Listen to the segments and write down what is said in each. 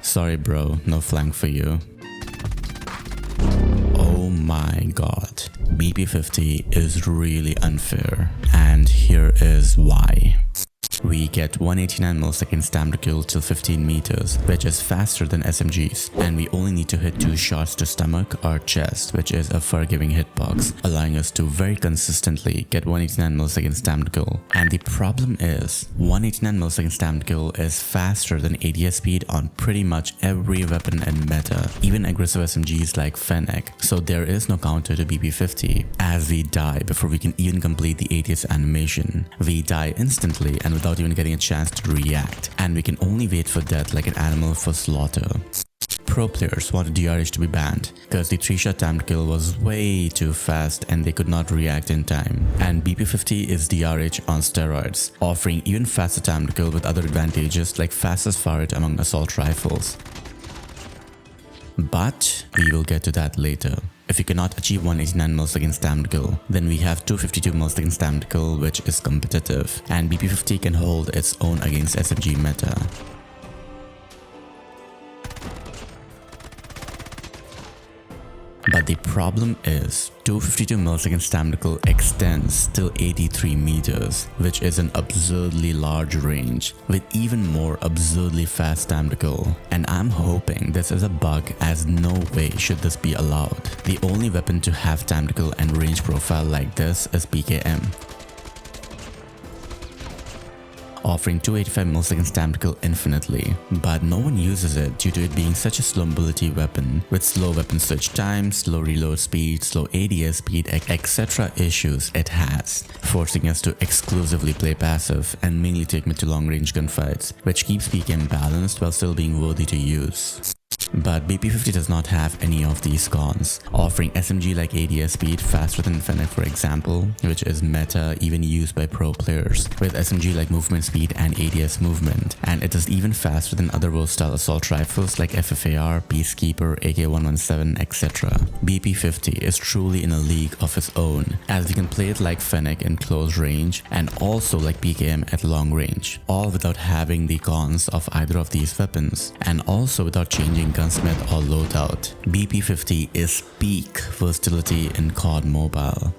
Sorry bro, no flank for you. Oh my god, BP50 is really unfair, and here is why. We get 189 milliseconds time to kill till 15 meters, which is faster than SMGs, and we only need to hit 2 shots to stomach or chest, which is a forgiving hitbox, allowing us to very consistently get 189 milliseconds time to kill. And the problem is, 189 milliseconds time to kill is faster than ADS speed on pretty much every weapon in meta, even aggressive SMGs like Fennec, so there is no counter to BP50, as we die before we can even complete the ADS animation. We die instantly and without even getting a chance to react, and we can only wait for death like an animal for slaughter. Pro players wanted DRH to be banned because the 3-shot time to kill was way too fast and they could not react in time. And BP50 is DRH on steroids, offering even faster time to kill with other advantages like fastest fire rate among assault rifles. But we will get to that later. If you cannot achieve 189 milliseconds time to kill, then we have 252 milliseconds time to kill, which is competitive, and BP50 can hold its own against SMG meta. But the problem is, 252 milliseconds time to kill extends till 83 meters, which is an absurdly large range, with even more absurdly fast time to kill. And I'm hoping this is a bug, as no way should this be allowed. The only weapon to have time to kill and range profile like this is PKM, offering 285 milliseconds time to kill infinitely, but no one uses it due to it being such a slow mobility weapon with slow weapon switch time, slow reload speed, slow ADS speed, etc. issues it has, forcing us to exclusively play passive and mainly take mid to long range gunfights, which keeps PKM balanced while still being worthy to use. But BP50 does not have any of these cons, offering SMG like ADS speed faster than Fennec for example, which is meta even used by pro players, with SMG like movement speed and ADS movement, and it is even faster than other versatile assault rifles like FFAR, Peacekeeper, AK-117, etc. BP50 is truly in a league of its own, as we can play it like Fennec in close range and also like PKM at long range, all without having the cons of either of these weapons, and also without changing Gunsmith or Loadout. BP50 is peak versatility in COD Mobile.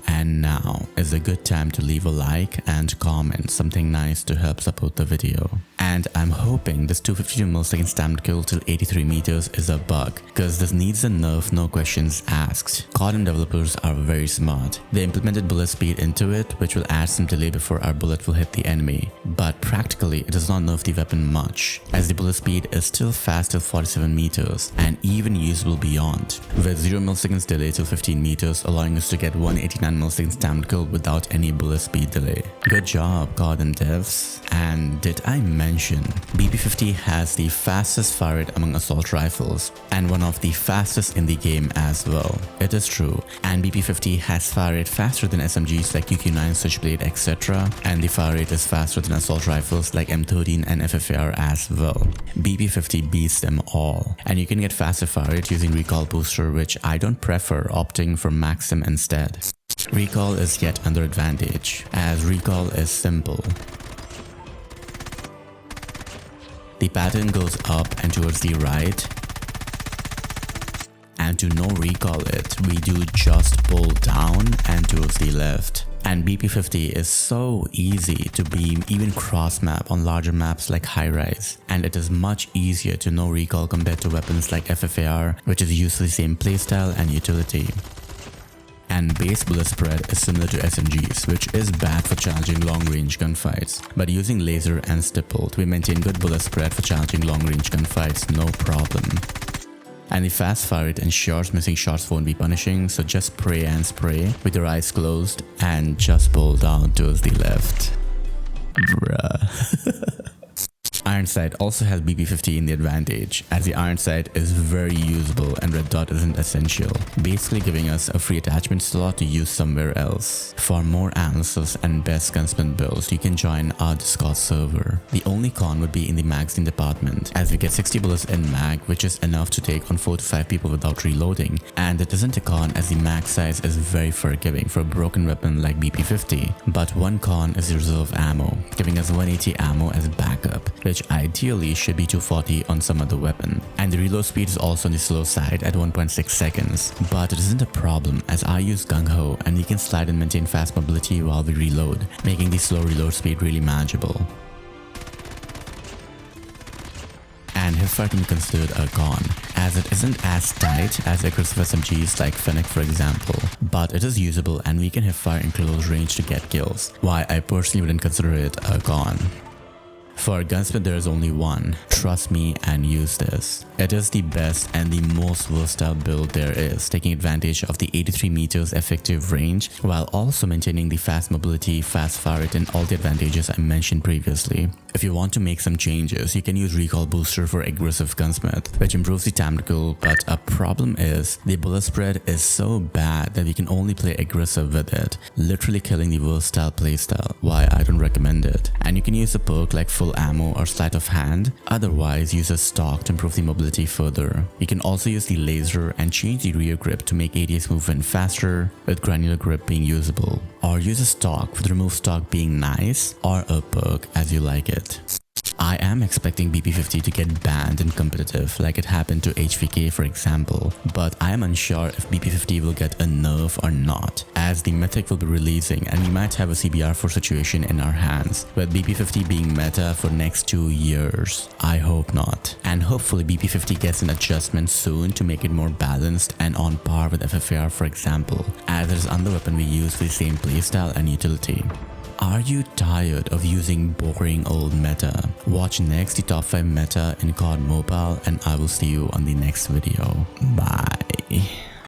And now is a good time to leave a like and comment something nice to help support the video. And I'm hoping this 252 milliseconds time to kill till 83 meters is a bug, because this needs a nerf, no questions asked. CODM developers are very smart. They implemented bullet speed into it, which will add some delay before our bullet will hit the enemy. But practically it does not nerf the weapon much, as the bullet speed is still fast till 47 meters and even usable beyond, with 0 milliseconds delay till 15 meters, allowing us to get 189 milliseconds time to kill without any bullet speed delay. Good job, CODM devs. And did I mention BP50 has the fastest fire rate among assault rifles and one of the fastest in the game as well? It is true, and BP50 has fire rate faster than SMGs like QQ9, Switchblade, etc. and the fire rate is faster than assault rifles like M13 and FFAR as well. BP50 beats them all, and you can get faster fire rate using recoil booster, which I don't prefer, opting for Maxim instead. Recoil is yet another advantage, as recoil is simple. The pattern goes up and towards the right, and to no recoil it, we do just pull down and towards the left. And BP50 is so easy to beam even cross map on larger maps like high rise, and it is much easier to no recoil compared to weapons like FFAR, which is usually same playstyle and utility. And base bullet spread is similar to SMGs, which is bad for challenging long-range gunfights. But using laser and stippled, we maintain good bullet spread for challenging long-range gunfights, no problem. And the fast fire rate ensures missing shots won't be punishing, so just pray and spray with your eyes closed and just pull down towards the left. Bruh. Iron Iron Sight also has BP-50 in the advantage, as the Iron Sight is very usable and Red Dot isn't essential, basically giving us a free attachment slot to use somewhere else. For more analysis and best gunsmith builds, you can join our Discord server. The only con would be in the magazine department, as we get 60 bullets in mag, which is enough to take on 4 to 5 people without reloading, and it isn't a con as the mag size is very forgiving for a broken weapon like BP-50. But one con is the reserve ammo, giving us 180 ammo as backup, which ideally should be 240 on some other weapon. And the reload speed is also on the slow side at 1.6 seconds, but it isn't a problem as I use Gung Ho and we can slide and maintain fast mobility while we reload, making the slow reload speed really manageable. And hipfire can be considered a con, as it isn't as tight as aggressive SMGs like Fennec for example, but it is usable and we can hipfire in close range to get kills, why I personally wouldn't consider it a con. For gunsmith there is only one, trust me and use this. It is the best and the most versatile build there is, taking advantage of the 83 meters effective range while also maintaining the fast mobility, fast fire rate and all the advantages I mentioned previously. If you want to make some changes, you can use recoil booster for aggressive gunsmith, which improves the tactical, but a problem is the bullet spread is so bad that we can only play aggressive with it, literally killing the versatile playstyle, why I don't recommend it. And you can use a perk like full ammo or sleight of hand, otherwise use a stock to improve the mobility further. You can also use the laser and change the rear grip to make ADS movement faster, with granular grip being usable, or use a stock with remove stock being nice, or a perk as you like it. I am expecting BP-50 to get banned in competitive like it happened to HVK for example, but I am unsure if BP-50 will get a nerf or not, as the mythic will be releasing and we might have a CBR4 situation in our hands, with BP-50 being meta for next 2 years. I hope not. And hopefully BP-50 gets an adjustment soon to make it more balanced and on par with FFAR for example, as it is another weapon we use for the same playstyle and utility. Are you tired of using boring old meta? Watch next the top 5 meta in COD Mobile and I will see you on the next video. Bye.